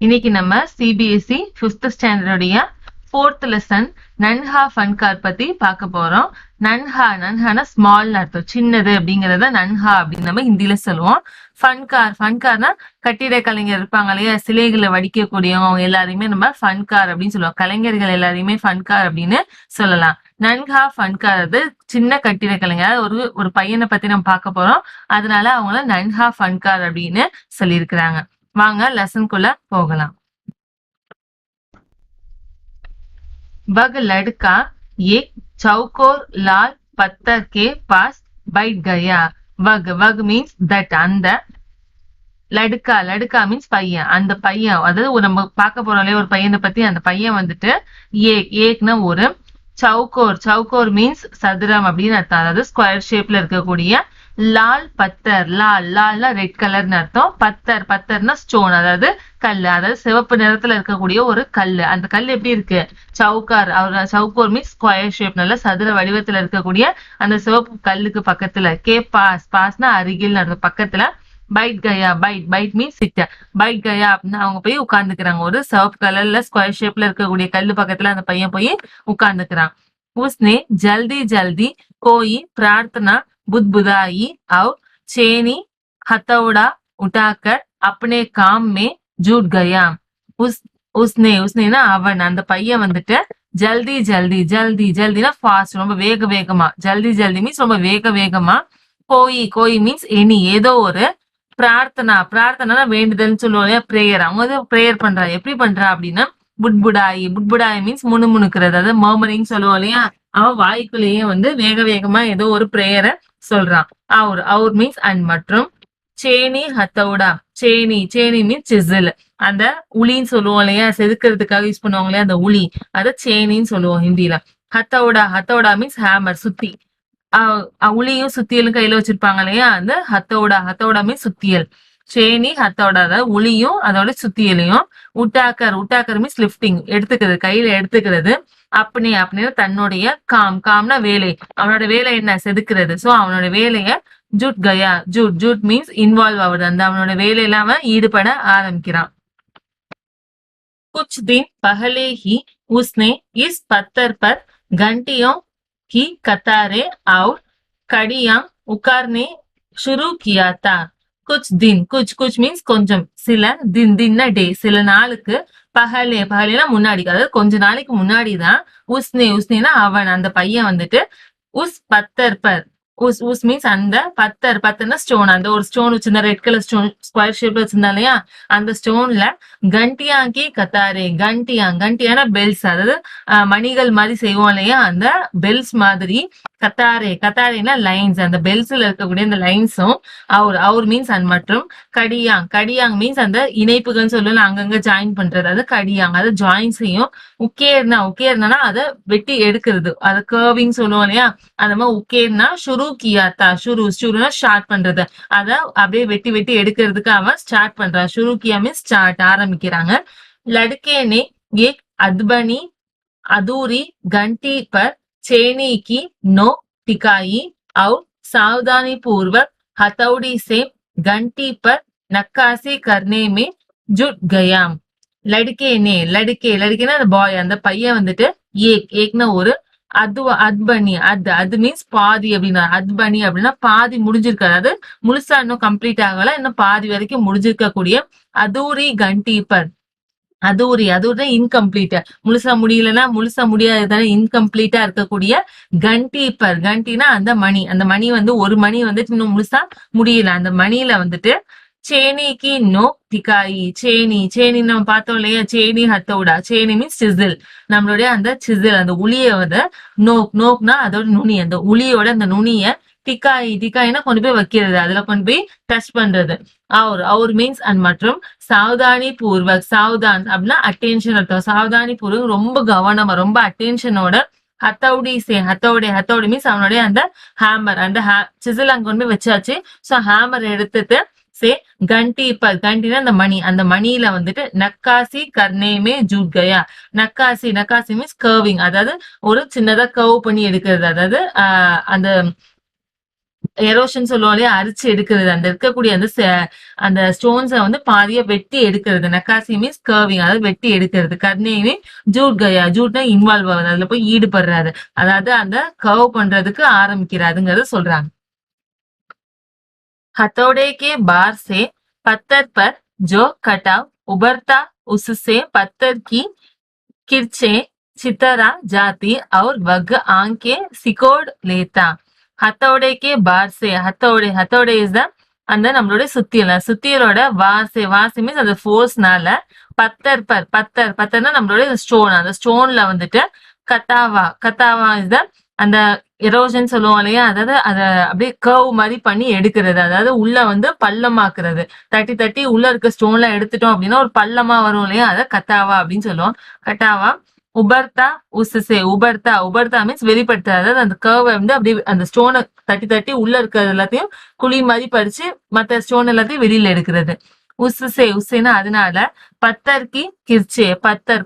இன்னைக்கு நம்ம CBSE 5th ஸ்டாண்டர்டுடைய 4th lesson நன்ஹா ஃபன்கார் பத்தி பார்க்க போறோம். நன்ஹானா ஸ்மால் அர்த்தம், சின்னது அப்படிங்கறத நன்ஹா அப்படின்னு நம்ம ஹிந்தியில சொல்லுவோம். ஃபன்கார்னா கட்டிட கலைஞர் இருப்பாங்க இல்லையா, சிலைகளை வடிக்கக்கூடியவங்க, அவங்க எல்லாரையுமே நம்ம ஃபன்கார் அப்படின்னு சொல்லுவோம். கலைஞர்கள் எல்லாரையுமே ஃபன்கார் அப்படின்னு சொல்லலாம். நன்ஹா ஃபன்கார் அது சின்ன கட்டிட கலைஞர், ஒரு பையனை பத்தி நம்ம பார்க்க போறோம். அதனால அவங்கள நன்ஹா ஃபன்கார் அப்படின்னு சொல்லியிருக்கிறாங்க. வாங்க லெசனுக்குள்ள போகலாம். वह लड़का एक चौकोर लाल पत्थर के पास बैठ गया. वग मीन्स தட், அந்த லடுக்கா மீன்ஸ் பையன், அந்த பையன் அதாவது நம்ம பார்க்க போறோம்ல ஒரு பையனை பத்தி, அந்த பையன் வந்துட்டு ஏக்னா ஒரு, சவுகோர் மீன்ஸ் சதுரம் அப்படின்னு அர்த்தம், அதாவது ஸ்கொயர் ஷேப்ல இருக்கக்கூடிய லால் பத்தர், லால்னா ரெட் கலர்னு அர்த்தம், பத்தர்னா ஸ்டோன், அதாவது கல்லு, அதாவது சிவப்பு நிறத்துல இருக்கக்கூடிய ஒரு கல்லு. அந்த கல் எப்படி இருக்கு, சவுகோர் மீன்ஸ் ஸ்கொயர் ஷேப், நல்ல சதுர வடிவத்துல இருக்கக்கூடிய அந்த சிவப்பு கல்லுக்கு பக்கத்துல கே பாஸ்னா அருகில் அர்த்தம், பக்கத்துல பைட் மீன்ஸ் சிட்ட, பைட் கயா அப்படின்னா அவங்க போய் உட்கார்ந்துக்கிறாங்க. ஒரு சிவப்பு கலர்ல ஸ்கொயர் ஷேப்ல இருக்கக்கூடிய கல்லு பக்கத்துல அந்த பையன் போய் உட்கார்ந்துக்கிறான். उसने जल्दी कोई प्रार्थना बुदबुदाई और चेनी हथौड़ा उठाकर अपने काम में जुट गया. उसने அவன், அந்த பையன் வந்துட்டு ஜல்தினா ஃபாஸ்ட், ரொம்ப வேகமா, ஜல்தி மீன்ஸ் ரொம்ப வேகமா, கோய் மீன்ஸ் எனி, ஏதோ ஒரு, பிரார்த்தனா வேண்டுதல்னு சொல்லுவோம், பிரேயர், அவங்க வந்து பிரேயர் பண்றா. எப்படி பண்றா அப்படின்னா புட்புடாய் மீன்ஸ் முணுமுணுக்கிறது, அதாவது மர்மரிங் சொல்லுவோம் இல்லையா, அவன் வாய்க்குள்ளேயே வந்து வேகமா ஏதோ ஒரு பிரேயரை சொல்றான். அவர் மீன்ஸ் அண்ட், மற்றும் சேனி ஹத்தௌடா, சேனி மீன்ஸ் சிசில், அந்த உளின்னு சொல்லுவோம் இல்லையா, செதுக்கிறதுக்காக யூஸ் பண்ணுவாங்க இல்லையா அந்த உளி, அத சேனின்னு சொல்லுவோம் ஹிந்தியில. ஹத்தௌடா மீன்ஸ் ஹேமர், சுத்தி, உளியும் சுத்தியலும் கையில வச்சிருப்பாங்க இல்லையா, அந்த ஹத்தௌடா மீன்ஸ் சுத்தியல். சேனி ஹத்தோட, அதாவது உளியும் அதோட சுத்தியலையும். உட்டாக்கர் மீன்ஸ் லிப்டிங், எடுத்துக்கிறது, கையில எடுத்துக்கிறது. அப்படின்னா தன்னுடைய காம்னா வேலை, அவனோட வேலை என்ன, செதுக்கிறது. சோ அவனோட வேலைய ஜூட் கயா, ஜூட் மீன்ஸ் இன்வால்வ் ஆகுது, அந்த அவனோட வேலையில அவன் ஈடுபட ஆரம்பிக்கிறான். कुछ दिन पहले ही उसने इस पत्थर पर घंटियों की कतारें और कड़ियां उकारने शुरू किया था. कुछ மீன்ஸ் கொஞ்சம், சில, தின்னா டே, சில நாளுக்கு, பகலேனா முன்னாடி, அதாவது கொஞ்ச நாளைக்கு முன்னாடிதான், உஸ்னேனா அவன், அந்த பையன் வந்துட்டு, உஸ் பத்தர் பர், உஸ் மீன்ஸ் அந்த பத்தர்னா ஸ்டோன், அந்த ஒரு ஸ்டோன் வச்சிருந்தா, ரெட் கலர் ஸ்டோன் ஸ்கொயர் ஷேப்ல வச்சிருந்தா இல்லையா, அந்த ஸ்டோன்ல கண்டியாங்கி கத்தாரே, கண்டியானா பெல்ஸ், அதாவது மணிகள் மாதிரி செய்வோம் இல்லையா, அந்த பெல்ஸ் மாதிரி, கத்தாரேனா லைன்ஸ், அந்த பெல்ஸ்ல இருக்கக்கூடிய அந்த லைன்ஸும், அவர் மீன்ஸ் அண்ட், மற்றும் கடியாங் மீன்ஸ் அந்த இணைப்புகள் சொல்லலாம், அங்கங்க ஜாயின் பண்றது, அது கடியாங், அது ஜாயின்ஸையும். உக்கேர்னா அதை வெட்டி எடுக்கிறது, அதை கர்விங் சொல்லுவோம் இல்லையா, அந்த மாதிரி உக்கேர்னா ஷுருக்கியாத்தா, ஷுருனா ஸ்டார்ட் பண்றது, அத அப்படியே வெட்டி எடுக்கிறதுக்கு அவன் ஸ்டார்ட் பண்றான். ஷுருக்கியா மீன்ஸ் ஸ்டார்ட், ஆரம்பிக்கிறாங்க. லடுக்கேனே ஏக் அத்பனி अधूरी घंटी पर चेनी की नोक टिकाई और सावधानी पूर्वक हथौड़ी से घंटी पर नक्काशी करने में जुट गया. லடுக்கேனா அந்த பாய், அந்த பையன் வந்துட்டு ஏக்னா ஒரு, அத்பனி, அது மீன்ஸ் பாதி அப்படின்னா, அத்பனி அப்படின்னா பாதி முடிஞ்சிருக்காது, அது முழுசா இன்னும் கம்ப்ளீட் ஆகல, இன்னும் பாதி வரைக்கும் முடிஞ்சிருக்க கூடிய அதூரி கண்டி பர், அதூரி இன்கம்ப்ளீட், முழுசா முடியாததான இன்கம்ப்ளீட்டா இருக்கக்கூடிய கண்டினா அந்த மணி வந்து ஒரு மணி வந்துட்டு இன்னும் முழுசா முடியல, அந்த மணியில வந்துட்டு சேனிக்கு நோ திகாயி, சேனி நம்ம பார்த்தோம் இல்லையா, சேனி ஹத்தோடா, சேனி மீன்ஸ் சிசில், நம்மளுடைய அந்த சிசில், அந்த உளிய வந்து நோக்னா அதோட நுனி, அந்த உளியோட அந்த நுனிய டிகாயினா கொண்டு போய் வைக்கிறது, அதுல கொண்டு போய் டச் பண்றது. அவர் மீன்ஸ் அண்ட், மற்றும் சாவதானி பூர்வக், சாவதான் அப்படின்னா அட்டென்ஷன் அர்த்தம், சாவதானி பூர்வக் ரொம்ப கவனமா, ரொம்ப அட்டென்ஷனோட, ஹத்தோடி மீன்ஸ் அவனுடைய அந்த ஹேமர், அந்த சிசில் அங்க கொண்டு போய் வச்சாச்சு. சோ ஹேமர் எடுத்துட்டு கண்டினா அந்த மணியில வந்துட்டு நக்காசி கர்னேமே ஜூட் கயா, நக்காசி மீன்ஸ் கர்விங், அதாவது ஒரு சின்னதா கர்வ் பண்ணி எடுக்கிறது, அதாவது அந்த எரோஷன் சொல்லுவோம் இல்லையா, அரிச்சு எடுக்கிறது. அந்த இருக்கக்கூடிய அந்த ஸ்டோன்ஸை வந்து பாதியா வெட்டி எடுக்கிறது. நக்காசி மீன்ஸ் கர்விங், அதாவது வெட்டி எடுக்கிறது. கர்னேவி ஜூட் கயா, ஜூட்னா இன்வால்வ் ஆகுது, அதுல போய் ஈடுபடுறாரு, அதாவது அந்த கர்வ் பண்றதுக்கு ஆரம்பிக்கிறாருங்கிறத சொல்றாங்க. हथौड़े के बार से पत्थर पर जो कटाव उभरता उससे पत्थर की किरचे चितरा जाती और वग आंखें सिकोड़ लेता. ஹத்தோடைக்கே பார்சே, ஹத்தோடே இஸ் த அந்த நம்மளுடைய சுத்தியலோட வாசே மீன்ஸ் அந்த ஃபோர்ஸ்னால பத்தர்னா நம்மளுடைய ஸ்டோன், அந்த ஸ்டோன்ல வந்துட்டு கத்தாவா இஸ் த அந்த எரோஷன் சொல்லுவோம் இல்லையா, அதாவது அதை அப்படியே கர்வ் மாதிரி பண்ணி எடுக்கிறது, அதாவது உள்ள வந்து பள்ளமாக்குறது. தட்டி தட்டி உள்ள இருக்க ஸ்டோன்ல எடுத்துட்டோம் அப்படின்னா ஒரு பள்ளமா வரும் இல்லையா, அதை கத்தாவா அப்படின்னு சொல்லுவோம். கட்டாவா உபர்த்தா உபர்த்தா மீன்ஸ் வெளிப்படுத்த, அதாவது அந்த கர்வை வந்து அப்படி அந்த ஸ்டோனை தட்டி தட்டி உள்ள இருக்கிறது எல்லாத்தையும் குழி மாதிரி பறிச்சு மற்ற ஸ்டோன் எல்லாத்தையும் வெளியில எடுக்கிறது. உஸ்ஸேனா அதனால பத்தர்கி கிர்ச்சே,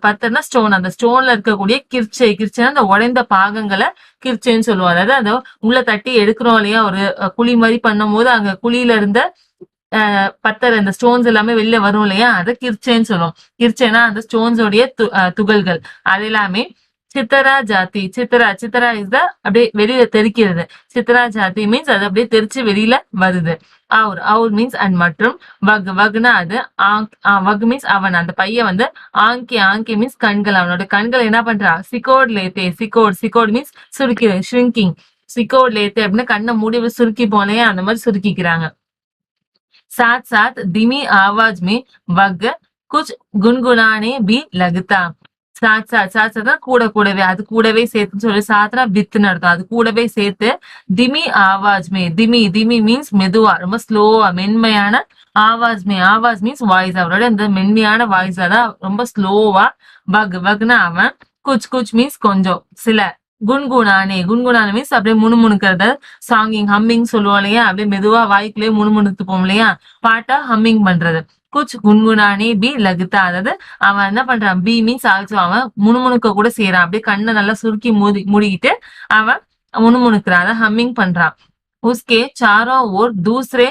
பத்தர்னா ஸ்டோன், அந்த ஸ்டோன்ல இருக்கக்கூடிய கிர்ச்சேனா அந்த உடைந்த பாகங்களை கிர்ச்சேன்னு சொல்லுவோம். அதாவது அந்த உள்ள தட்டி எடுக்கிறோம் இல்லையா, ஒரு குழி மாதிரி பண்ணும் போது அங்க குழியில இருந்த பத்தர் அந்த ஸ்டோன்ஸ் எல்லாமே வெளில வரும் இல்லையா, அதை கிர்ச்சேன்னு சொல்லுவோம். கிர்ச்சேனா அந்த ஸ்டோன்ஸோடைய துகள்கள் அது எல்லாமே சித்தரா சித்தரா இஸ் த அப்படியே வெளியில தெரிக்கிறது. சித்தரா ஜாதி மீன்ஸ் அது அப்படியே தெரிச்சு வெளியில வருது. அவர் மீன்ஸ் அண்ட் மற்றும் வக்னா அது வக் மீன்ஸ் அவன், அந்த பையன் வந்து ஆங்கே மீன்ஸ் கண்கள், அவனோட கண்கள் என்ன பண்றான், சிகோட் லேத்தே, சிகோட் மீன்ஸ் சுருக்கிறது, ஷ்ரிங்கிங். சிகோட் லேத்தே அப்படின்னு கண்ணை மூடி சுருக்கி போனே அந்த மாதிரி சுருக்கிக்கிறாங்க. साथ साथ धीमी आवाज में वग कुछ गुनगुनाने भी लगता. சாத் கூடவே, அது கூடவே சேர்த்து சொல்லி, சாத்னா வித்துன்னு அர்த்தம், அது கூடவே சேர்த்து திமி ஆவாஜ்மே, திமி மீன்ஸ் மெதுவா, ரொம்ப ஸ்லோவா, மென்மையான ஆவாஜ் மீன்ஸ் வாய்ஸ், அவரோட இந்த மென்மையான வாய்ஸ்ல தான் ரொம்ப ஸ்லோவா வக்னா அவன், குச் மீன்ஸ் கொஞ்சம், சில, குன்குனானே மீன்ஸ் அப்படியே முணுமுணுக்கிறது, சாங்கிங் ஹம்மிங் சொல்லுவோம் இல்லையா, அப்படியே மெதுவா வாய்க்குள்ளேயே முணுமுணுத்துப்போம் இல்லையா, பாட்டா ஹம்மிங் பண்றது. குச் குன்குனானே பி லகுத்தா, அதாவது அவன் என்ன பண்றான், பி மீன்ஸ் ஆல்சோ, அவன் முணுமுணுக்க கூட செய்யறான், அப்படியே கண்ணை நல்லா சுருக்கி மூடிக்கிட்டு அவன் முணுமுணுக்கிறான், அதான் ஹம்மிங் பண்றான். உஸ்கே சாரோ ஓர் தூசரே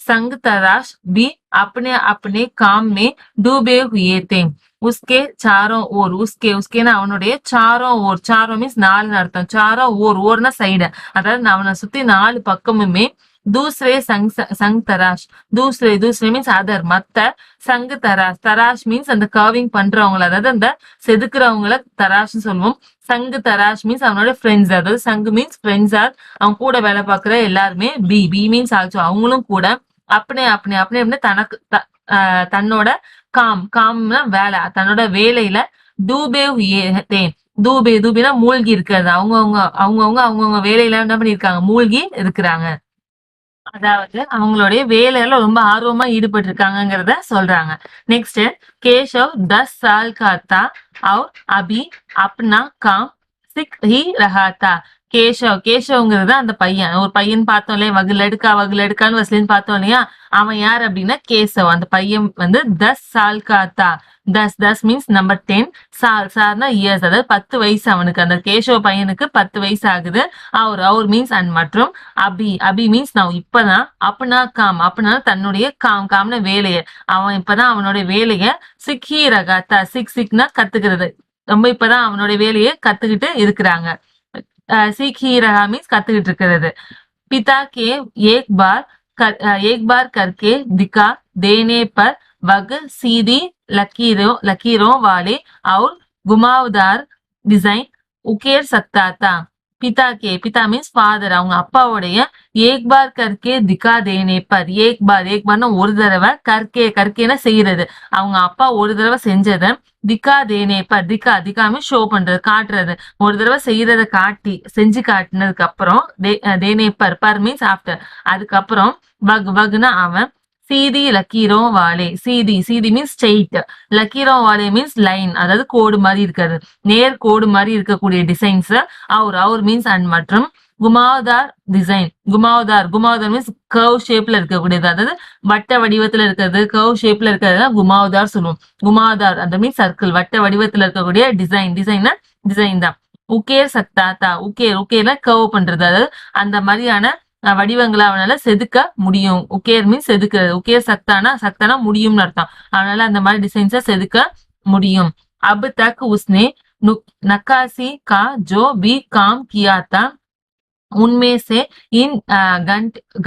संग तराश भी अपने अपने काम में डूबे हुए थे. उसके चारों ओर, उसके அவனுடைய சாரோ மீன்ஸ் நாலு அர்த்தம், சாரோ ஓர்னா சைடு, அதாவது அவனை சுத்தி நாலு பக்கமுமே தூசரே சங் தராஷ், தூசரே மீன்ஸ் அதர், மத்த, சங்கு தராஷ் மீன்ஸ் அந்த கர்விங் பண்றவங்கள, அதாவது அந்த செதுக்குறவங்கள தராஷ்னு சொல்லுவோம். சங்கு தராஷ் மீன்ஸ் அவனோட ஃப்ரெண்ட்ஸ், அதாவது சங்கு மீன்ஸ் ஃப்ரெண்ட்ஸ் ஆர், அவன் கூட வேலை பார்க்குற எல்லாருமே, பி மீன்ஸ் ஆல்சோ அவங்களும் கூட, அப்பனே தனக்கு தன்னோட காம்னா வேலை, தன்னோட வேலையில தூபினா மூழ்கி இருக்கிறது, அவங்கவுங்க வேலையில என்ன பண்ணிருக்காங்க, மூழ்கி இருக்கிறாங்க, அதாவது அவங்களுடைய வேலையில ரொம்ப ஆர்வமா ஈடுபட்டு இருக்காங்கிறத சொல்றாங்க. நெக்ஸ்ட், கேஷவ் 10 साल का था और अभी अपना काम सीख ही रहा था. கேஷவ்ங்கிறது அந்த பையன், ஒரு பையன் பார்த்தோம் இல்லையா, வகுலெடுக்கான்னு வசலின்னு பார்த்தோம் இல்லையா, அவன் யார் அப்படின்னா கேசவ், அந்த பையன் வந்து 10 साल का था. 10 மீன்ஸ் நம்பர் 10, சார்னா இயர்ஸ், அதாவது 10 வயசு அவனுக்கு, அந்த கேஷவ் பையனுக்கு 10 வயசு ஆகுது. அவர் மீன்ஸ் அண்ட் மற்றும், அபி மீன்ஸ் நான் இப்பதான், அப்பனா தன்னுடைய காம்ன வேலையை, அவன் இப்பதான் அவனுடைய வேலையை சிக்கி ரகாத்தா, சிக்னா கத்துக்கிறது, ரொம்ப இப்பதான் அவனுடைய வேலையை கத்துக்கிட்டு இருக்கிறாங்க. सीख ही रहा मीन्स கத்துக்கிட்டு இருக்கிறது. पिता के एक बार करके दिखा देने पर वग सीधी लकीरों वाले और घुमावदार डिजाइन उकेर सकता था. पिता मीन्स ஃபாதர், அவங்க அப்பாவுடைய ஏக் பார் கர்க்கே திகா தேனே பர், ஏக் பார்னா ஒரு தடவை, கர்க்கேனா செய்யறது, அவங்க அப்பா ஒரு தடவை செஞ்சதை, திகா தேனே பர், திகா மீன்ஸ் ஷோ பண்றது, காட்டுறது, ஒரு தடவை செய்யறத செஞ்சு காட்டினதுக்கு அப்புறம், தேனே பர் மீன்ஸ் ஆஃப்டர், அதுக்கப்புறம் வக்னா அவன், சீதி லக்கீரோ வாலே, சீதி மீன்ஸ் ஸ்ட்ரெயிட், லக்கீரோ வாலே மீன்ஸ் லைன், அதாவது கோடு மாதிரி இருக்கிறது, நேர் கோடு மாதிரி இருக்கக்கூடிய டிசைன்ஸ். அவர் மீன்ஸ் அண்ட் மற்றும், குமாவதார் டிசைன், குமாவதார் மீன்ஸ் கர்வ் ஷேப்ல இருக்கக்கூடியது, அதாவது வட்ட வடிவத்துல இருக்கிறது, கர்வ் ஷேப்ல இருக்கிறது குமாவதார் சொல்லுவோம். குமாவதார் அந்த மீன்ஸ் சர்க்கிள், வட்ட வடிவத்துல இருக்கக்கூடிய டிசைன் தான். உக்கேர் சக்தாத்தா, உக்கேர்ல கர்வ் பண்றது, அதாவது அந்த மாதிரியான வடிவங்களை அவனால செதுக்க முடியும். உக்கேர் மீன்ஸ் செதுக்கிறது. உக்கேர் சக்தானா முடியும்னு அர்த்தம். அவனால அந்த மாதிரி டிசைன்ஸை செதுக்க முடியும். अब तक उसने नक्काशी का जो भी काम किया था उनमें से इन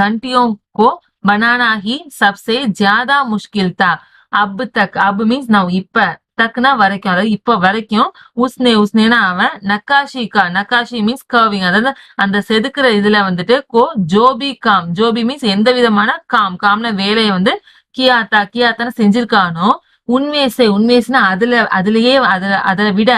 घंटियों को बनाना ही सबसे ज्यादा मुश्किल था. अब तक, अब मीन्स now இப்ப, தக்குனா வரைக்கும், அதாவது இப்ப வரைக்கும், உஸ்னேனா அவன், நக்காஷி மீன்ஸ் கர்விங், அதாவது அந்த செதுக்குற இதுல வந்துட்டு ஜோபி மீன்ஸ் எந்த விதமான காம்னா வேலையை வந்து கியாத்தான்னு செஞ்சிருக்கானோ, உண்மையேசுனா அதுலயே அதை விட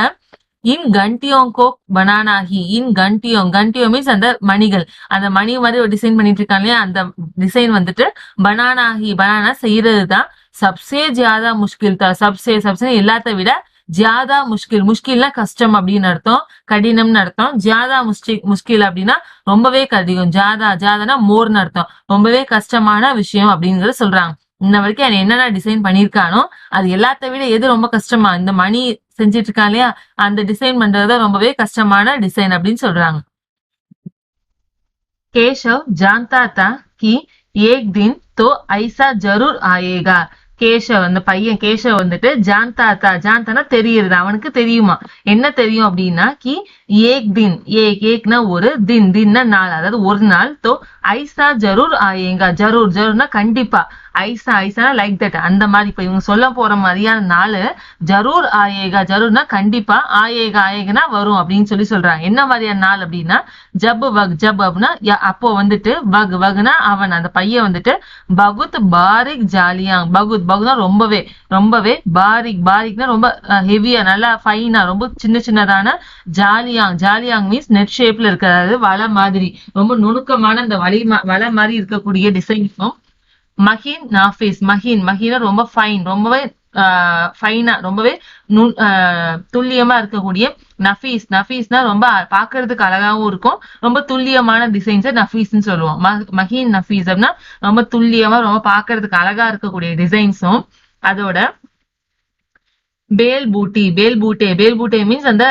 இன் கண்டியோங்கோ பனானாகி, கண்டியோ மீன்ஸ் அந்த மணிகள், அந்த மணி மாதிரி ஒரு டிசைன் பண்ணிட்டு இருக்காங்க இல்லையா, அந்த டிசைன் வந்துட்டு பனானா செய்யறதுதான் சப்சே ஜியாதா முஷ்கில் தான். சப்சே எல்லாத்த விட ஜியாதா முஷ்கில்னா கஷ்டம் அப்படின்னு அர்த்தம், கடினம்னு அர்த்தம். ஜியாதா முஷ்கில் அப்படின்னா ரொம்பவே கடினம். ஜாதானா மோர்னு அர்த்தம். ரொம்பவே கஷ்டமான விஷயம் அப்படிங்கறத சொல்றாங்க. இன்ன வரைக்கும் அவன் என்னென்ன டிசைன் பண்ணிருக்கானோ அது எல்லாத்த விட எது ரொம்ப கஷ்டமா, இந்த மணி செஞ்சிட்டு இருக்கான் இல்லையா, அந்த டிசைன் பண்றது ரொம்பவே கஷ்டமான டிசைன் அப்படின்னு சொல்றாங்க. केशव जानता था कि एक दिन तो ऐसा जरूर आएगा. கேஷவ், அந்த பையன் கேஷவ் வந்துட்டு ஜான்தானா தெரியுது, அவனுக்கு தெரியுமா, என்ன தெரியும் அப்படின்னா, கி ஏக்னா ஒரு, தின்னா நாள், அதாவது ஒரு நாள், தோ ஐசா ஜரூர் ஆயேங்கா, ஜரூர்னா கண்டிப்பா, ஐசா லைக் தட், அந்த மாதிரி இப்ப இவங்க சொல்ல போற மாதிரியான நாள் ஜரூர் ஆயேகா, ஜரூர்னா கண்டிப்பா, ஆயேகனா வரும் அப்படின்னு சொல்றாங்க. என்ன மாதிரியான நாள் அப்படின்னா, ஜப் அப்படின்னா அப்போ வந்துட்டு, வக்னா அவன், அந்த பையன் வந்துட்டு பகுத் பாரிக் ஜாலியாங், பகுத்னா ரொம்பவே பாரிக்னா ரொம்ப ஹெவியா, நல்லா ஃபைனா, ரொம்ப சின்னதான, ஜாலியாங் மீன்ஸ் நெட் ஷேப்ல இருக்கிறது, வலை மாதிரி, ரொம்ப நுணுக்கமான அந்த வலை மாதிரி இருக்கக்கூடிய டிசைன்ஸும். மஹீனா ரொம்ப ஃபைன், ரொம்பவே ஃபைனா, ரொம்பவே துல்லியமா இருக்கக்கூடிய. நஃபீஸ்னா ரொம்ப பாக்குறதுக்கு அழகாவும் இருக்கும், ரொம்ப துல்லியமான டிசைன்ஸ் நஃபீஸ்ன்னு சொல்லுவோம். மஹீன் நஃபீஸ் அப்படின்னா ரொம்ப துல்லியமா, ரொம்ப பாக்குறதுக்கு அழகா இருக்கக்கூடிய டிசைன்ஸும். அதோட பேல் பூட்டே மீன்ஸ் அந்த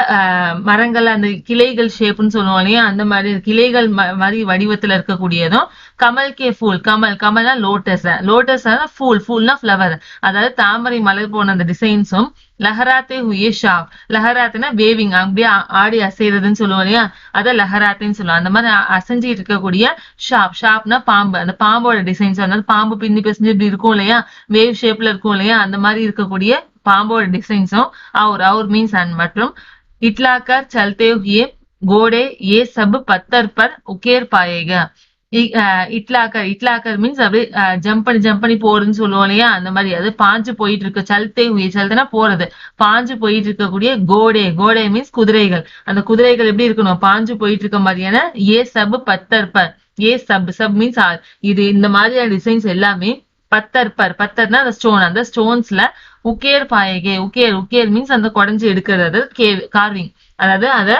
மரங்கள், அந்த கிளைகள் ஷேப்னு சொல்லுவோம் இல்லையா, அந்த மாதிரி கிளைகள் மாதிரி வடிவத்துல இருக்கக்கூடியதும். கமல்னா லோட்டஸ் ஃபூல்னா ஃபிளவர், அதாவது தாமரை மலர் போன அந்த டிசைன்ஸும். லஹராத்தே ஹுயே ஷாப், லஹராத்துனா வேவிங், அப்படியே ஆடி அசைறதுன்னு சொல்லுவோம் இல்லையா, அத லஹராத்தேன்னு சொல்லுவோம். அந்த மாதிரி அசைஞ்சிட்டு இருக்கக்கூடிய ஷாப்னா பாம்பு, அந்த பாம்போட டிசைன்ஸ், அதாவது பாம்பு பின்னி பிசைஞ்சு இப்படி இருக்கும் இல்லையா, வேவ் ஷேப்ல இருக்கும் இல்லையா, அந்த மாதிரி இருக்கக்கூடிய பாம்போட டிசைன்ஸும். और मीन्स एंड மற்றும் इटलाकर चलते हुए घोड़े ये सब पत्थर पर उकेर पाएगा. இட்லாக்கர் மீன்ஸ் அப்படியே ஜம்ப் பண்ணி போறதுன்னு சொல்லுவோம் இல்லையா, அந்த மாதிரி அது பாஞ்சு போயிட்டு இருக்கு. சல்தேனா போறது, பாஞ்சு போயிட்டு இருக்கக்கூடிய கோடே மீன்ஸ் குதிரைகள். அந்த குதிரைகள் எப்படி இருக்கணும், பாஞ்சு போயிட்டு இருக்க மாதிரியான. ஏ சப் பத்தர் பர், ஏ சப் மீன்ஸ் இது, இந்த மாதிரியான டிசைன்ஸ் எல்லாமே பத்தர்னா அந்த ஸ்டோன், அந்த ஸ்டோன்ஸ்ல உக்கேர் பாயகே, உக்கேர் மீன்ஸ் அந்த குடஞ்சி எடுக்கிறது, கார்விங், அதாவது அத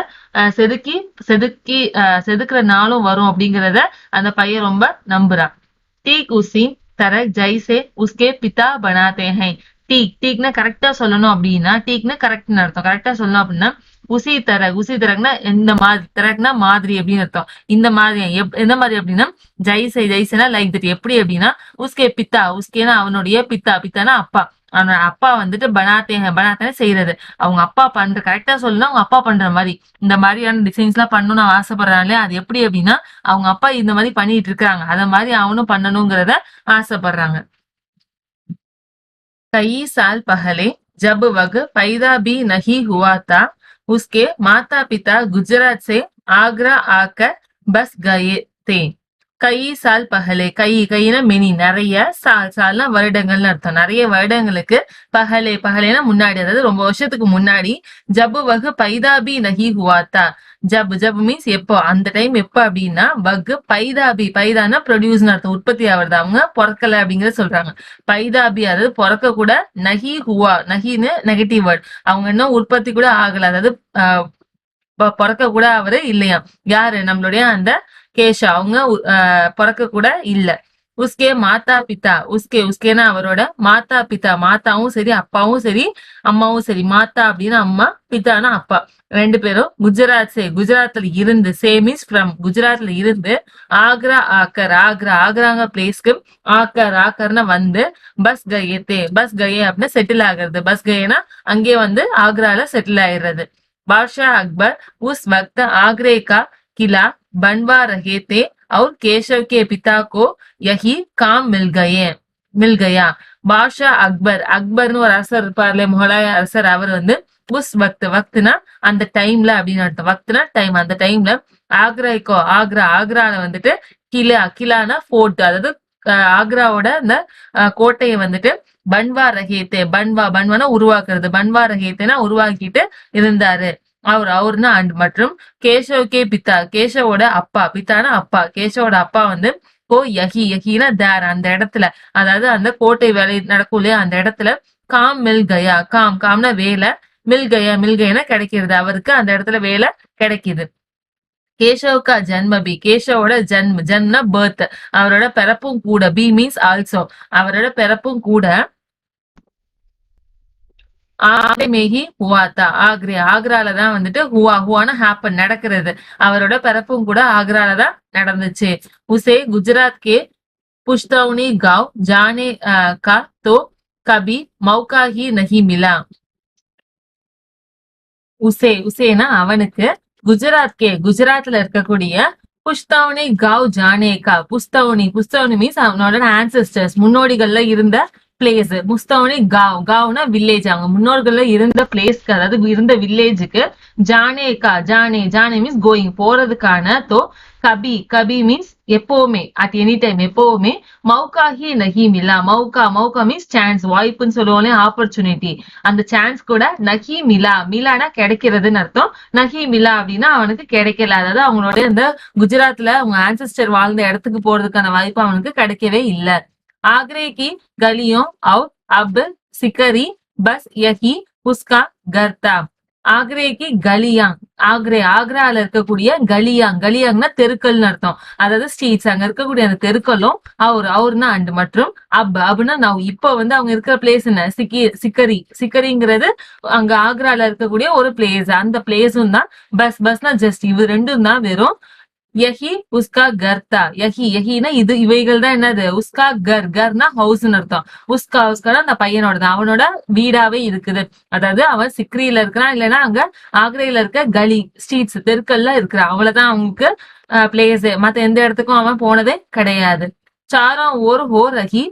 செதுக்குற நாளும் வரும் அப்படிங்கறத அந்த பையன் ரொம்ப நம்புறான். டீக் உசி தரக் ஜைசே உஸ்கே பிதா பனாதே ஹை. டீக்னா கரெக்டா சொல்லணும் அப்படின்னா, டீக்னா கரெக்ட்னு அர்த்தம். கரெக்டா சொல்லணும் அப்படின்னா, உசி தரக்னா இந்த மாதிரி, தரக்னா மாதிரி அப்படின்னு அர்த்தம். இந்த மாதிரி எந்த மாதிரி அப்படின்னா, ஜைசேனா லைக் தட், எப்படி அப்படின்னா, உஸ்கேனா அவனுடைய பித்தானா அப்பா, அவனோட அப்பா வந்துட்டு பனாத்தே செய்யறது, அவங்க அப்பா கரெக்டா சொல்லணும், அவங்க அப்பா பண்ற மாதிரி. இந்த மாதிரியான டிசைன்ஸ் எல்லாம் பண்ணணும்னு ஆசைப்படுறாங்களே, அது எப்படி அப்படின்னா, அவங்க அப்பா இந்த மாதிரி பண்ணிட்டு இருக்காங்க, அத மாதிரி அவனும் பண்ணணுங்கிறத ஆசைப்படுறாங்க. कई साल पहले जब वह पैदा भी नहीं हुआ था, उसके माता पिता गुजरात से आगरा आकर बस गए थे. கை சால் பகலே, கைனா மெனி, நிறைய, சால்னா வருடங்கள்னு அர்த்தம். நிறைய வருடங்களுக்கு, பகலேனா முன்னாடி, அதாவது ரொம்ப வருஷத்துக்கு முன்னாடி. ஜபு வகு பைதாபி நஹி ஹுவாத்தா, ஜப் மீன்ஸ் எப்போ, அந்த டைம் எப்ப அப்படின்னா, வகு பைதானா ப்ரொடியூஸ் அர்த்தம், உற்பத்தி ஆகுறது, அவங்க பிறக்கல அப்படிங்கறத சொல்றாங்க. பைதாபி அதாவது பிறக்க கூட, நஹி ஹுவா, நஹின்னு நெகட்டிவ் வேர்ட், அவங்க இன்னும் உற்பத்தி கூட ஆகல, அதாவது பிறக்க கூட அவரு இல்லையா, யாரு நம்மளுடைய அந்த கேஷா, அவங்க பிறக்க கூட இல்ல. உஸ்கே மாதா பிதா உஸ்கேனா அவரோட மாதா பிதா மாதாவும் சரி அப்பாவும் சரி அம்மாவும் சரி மாதா அப்படின்னா அம்மா பிதானா அப்பா ரெண்டு பேரும் குஜராத்ல இருந்து சேம் இஸ் ஃப்ரம் குஜராத்ல இருந்து ஆக்ரா ஆக்ராங்க பிளேஸ்க்கு ஆக்கர்னு வந்து பஸ் கயே அப்படின்னு செட்டில் ஆகுறது பஸ் கயேனா அங்கே வந்து ஆக்ரால செட்டில் ஆயிடுறது बादशाह अकबर उस वक्त आगरे का किला बनवा रहे थे और केशव के पिता को यही काम मिल गया பாஷா அக்பர்னு ஒரு அரசர் இருப்பார்ல முகலாய அரசர் அவர் வந்து உஸ் வக்த்னா அந்த டைம்ல அப்படின்னு அர்த்தம் வக்த்னா டைம் அந்த டைம்ல ஆக்ரால வந்துட்டு கிலானா ஃபோர்ட் அதாவது ஆக்ராவோட அந்த கோட்டையை வந்துட்டு பன்வானா உருவாக்குறது பன்வா ரஹேத்தேனா உருவாக்கிட்டு இருந்தாரு அவருன்னா மற்றும் கேசவோட அப்பா பித்தானா அப்பா கேசவோட அப்பா வந்து யஹினா தேர் அந்த இடத்துல அதாவது அந்த கோட்டை வேலை நடக்கும் இல்லையா அந்த இடத்துல காம்னா வேலை மில்கயா கிடைக்கிறது அவருக்கு அந்த இடத்துல வேலை கிடைக்குது கேசவுக்கா ஜன்மபி கேசவோட ஜன்மனா பர்த் அவரோட பிறப்பும் கூட பி மீன்ஸ் ஆல்சோ அவரோட பிறப்பும் கூட மேஹி ஹுவாத்தா ஆக்ரால தான் வந்துட்டு ஹுவானா ஹேப்பன் நடக்கிறது அவரோட பிறப்பும் கூட ஆக்ரால தான் நடந்துச்சு உசே குஜராத் கே புஷ்தௌனி गांव जाने का तो कभी मौका ही नहीं मिला உசேனா அவனுக்கு குஜராத்ல இருக்கக்கூடிய புஷ்தௌனி गांव जाने का புஷ்தௌனி மீன்ஸ் அவனோட ஆன்செஸ்டர்ஸ் முன்னோடிகள்ல இருந்த பிளேஸ் முஸ்தௌனி गांवனா வில்லேஜ் அவங்க முன்னோர்கள்ல இருந்த பிளேஸ்க்கு அதாவது இருந்த வில்லேஜுக்கு ஜானே மீன்ஸ் கோயிங் போறதுக்கான தோ கபி மீன்ஸ் எப்பவுமே அட் எனி டைம் எப்பவுமே மௌகாஹி நஹி மிலா மௌகா மீன்ஸ் சான்ஸ் வாய்ப்புன்னு சொல்லுவோம் ஆப்பர்ச்சுனிட்டி அந்த சான்ஸ் கூட நஹி மிலானா கிடைக்கிறதுன்னு அர்த்தம் நஹி மிலா அப்படின்னா அவனுக்கு கிடைக்கல அதாவது அவங்களோட இந்த குஜராத்ல அவங்க ஆன்செஸ்டர் வாழ்ந்த இடத்துக்கு போறதுக்கான வாய்ப்பு அவனுக்கு கிடைக்கவே இல்லை आगरे की गलियों और अब सिकरी बस यही उसका घर था ஆக்ரே கி ஆக்ரால இருக்கக்கூடிய கலியாங்னா தெருக்கள்னு அர்த்தம் அதாவது ஸ்ட்ரீட்ஸ் அங்க இருக்கக்கூடிய அந்த தெருக்களும் அவர்னா அண்டு மற்றும் அப்னா நான் இப்ப வந்து அவங்க இருக்கிற பிளேஸ் என்ன சிக்கரிங்கிறது அங்க ஆக்ரால இருக்கக்கூடிய ஒரு பிளேஸ் அந்த பிளேஸும் தான் பஸ்னா ஜஸ்ட் இவ ரெண்டும் தான் வெறும் யஹி உஸ்கா கர்தா யஹினா இது இவைகள் தான் என்னது உஸ்கா கர்னா ஹவுஸ்ன்னு அர்த்தம் உஸ்கானா அந்த பையனோட தான் அவனோட வீடாவே இருக்குது அதாவது அவன் சிக்ரியில இருக்கிறான் இல்லைன்னா அங்க ஆக்ரையில இருக்க கலி ஸ்ட்ரீட்ஸ் தெருக்கள்ல இருக்கிறான் அவ்வளவுதான் அவனுக்கு பிளேஸ் மத்த எந்த இடத்துக்கும் அவன் போனதே கிடையாது சாரம் ஓர் ஹோ ரஹி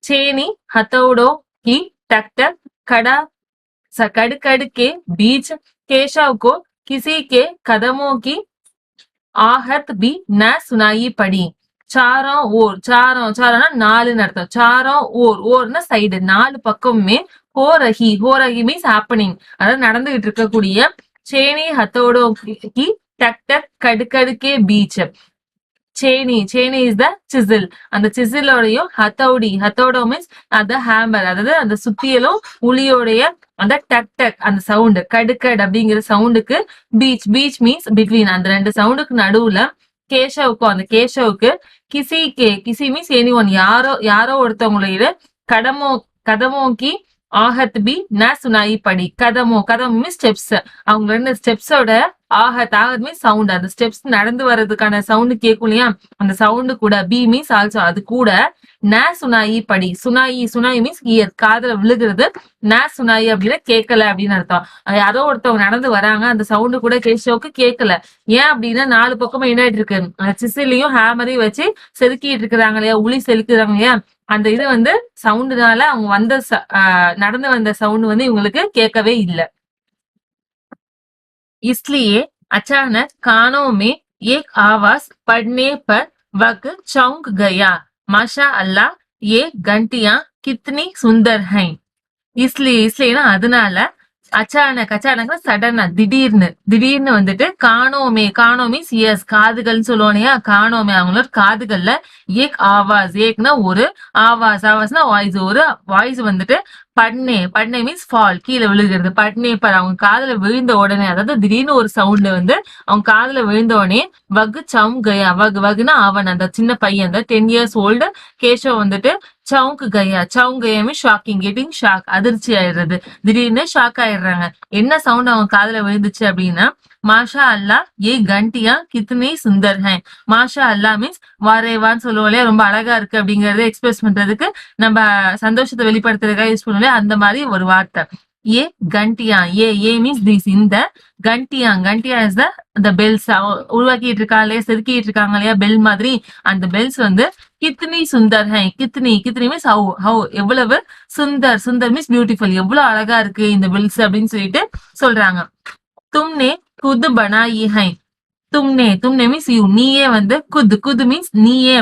சேனி ஹத்தோடோ ஹி டக்டர் கடா कड़ के बीच केशव को किसी के कदमों की आहत भी न सुनाई पड़ी சாரம்னா நாலுன்னு அர்த்தம் சாரம் ஓர்னா சைடு நாலு பக்கமுமே ஹோரஹி மீன்ஸ் ஹேப்பனிங் அதாவது நடந்துகிட்டு இருக்கக்கூடிய சேனி ஹத்தோடோ டக் கடுக்கடுக்கே பீச் சேனி இஸ் த சிசில் அந்த சிசிலோடையும் ஹத்தோடோ மீன்ஸ் அந்த ஹேமர் அதாவது அந்த சுத்தியலும் உளியோடைய அந்த டக் அந்த சவுண்ட் கடுக்கட் அப்படிங்கிற சவுண்டுக்கு பீச் மீன்ஸ் பிட்வீன் அந்த ரெண்டு சவுண்டுக்கு நடுவுல கேஷவுக்கு கிசி மீன்ஸ் எனி ஒன் யாரோ ஒருத்தவங்களுடைய கதமோக்கி ஆஹத் பி ந சுனாயி படி கதமோ மீன்ஸ் ஸ்டெப்ஸ் அவங்க ரெண்டு ஸ்டெப்ஸோட ஆஹத் மீன்ஸ் சவுண்ட் அந்த ஸ்டெப்ஸ் நடந்து வர்றதுக்கான சவுண்டு கேட்கும் இல்லையா அந்த சவுண்டு கூட பி மீன்ஸ் ஆல்சோ அது கூட ந சுனாயி படி சுனாயி மீன்ஸ் இயர் காதுல விழுகிறது ந சுனாயி அப்படின்னா கேட்கல அப்படின்னு அர்த்தம் யாரோ ஒருத்தவங்க நடந்து வராங்க அந்த சவுண்டு கூட கேஷோக்கு கேட்கல ஏன் அப்படின்னா நாலு பக்கமும் என்ன ஆயிட்டு இருக்கு சிசிலையும் ஹேமரையும் வச்சு செதுக்கிட்டு இருக்கிறாங்க இல்லையா உளி செலுக்குறாங்க இல்லையா அந்த இது வந்து சவுண்டுனால அவங்க வந்த நடந்து வந்த சவுண்ட் வந்து இவங்களுக்கு கேட்கவே இல்லை इसलिए अचानक कानों में एक आवाज पड़ने पर वह चौंक गया माशा अल्लाह ये घंटियां कितनी सुंदर हैं इसलिए அதனால அச்சானக் சடனா திடீர்னு வந்துட்டு காணோமே சியஸ் காதுகள்னு சொல்லுவோம் காணோமே அவங்களோட காதுகள்ல ஏக்னா ஒரு ஆவாஸ்னா வாய்ஸ் ஒரு வாய்ஸ் வந்துட்டு பட்னே பட்னே மீன்ஸ் ஃபால், கீழே விழுகிறது. பட்னே பர் அவங்க காதுல விழுந்த உடனே, அதாவது திடீர்னு ஒரு சவுண்ட் வந்து அவங்க காதுல விழுந்த உடனே வகு சவுங் கயா, வகுனா அவன், அந்த சின்ன பையன், அந்த 10 இயர்ஸ் ஓல்டு கேஷவ் வந்துட்டு சவுங் கயா மீன்ஸ் ஷாக்கிங், கெட்டிங் ஷாக், அதிர்ச்சி ஆயிடுறது, திடீர்னு ஷாக் ஆயிடுறாங்க. என்ன சவுண்ட் அவங்க காதுல விழுந்துச்சு அப்படின்னா, மாஷா அல்லா ஏ கண்டியா கித்னி சுந்தர் ஹை. மாஷா அல்லா மீன்ஸ் வாரேவான்னு சொல்லுவோம் இல்லையா, ரொம்ப அழகா இருக்கு அப்படிங்கறத எக்ஸ்பிரஸ் பண்றதுக்கு நம்ம சந்தோஷத்தை வெளிப்படுத்துறதுக்காக யூஸ் பண்ணுவோம் இல்லையா, அந்த மாதிரி ஒரு வார்த்தை. ஏ கண்டியா, ஏ மீன்ஸ் திஸ், இந்த கண்டியா இஸ் த பெல்ஸ், உருவாக்கிட்டு இருக்காங்க இல்லையா, செதுக்கிட்டு இருக்காங்க இல்லையா பெல் மாதிரி, அந்த பெல்ஸ் வந்து Kitni Sundar high, Kitni means how எவ்வளவு, சுந்தர் மீன்ஸ் பியூட்டிஃபுல், எவ்வளவு அழகா இருக்கு இந்த பெல்ஸ் அப்படின்னு சொல்லிட்டு சொல்றாங்க. தும்னே குத் பனாயி ஹை, தும்னே மீன்ஸ் யூ, நீயே வந்து குத் மீன்ஸ் நீயே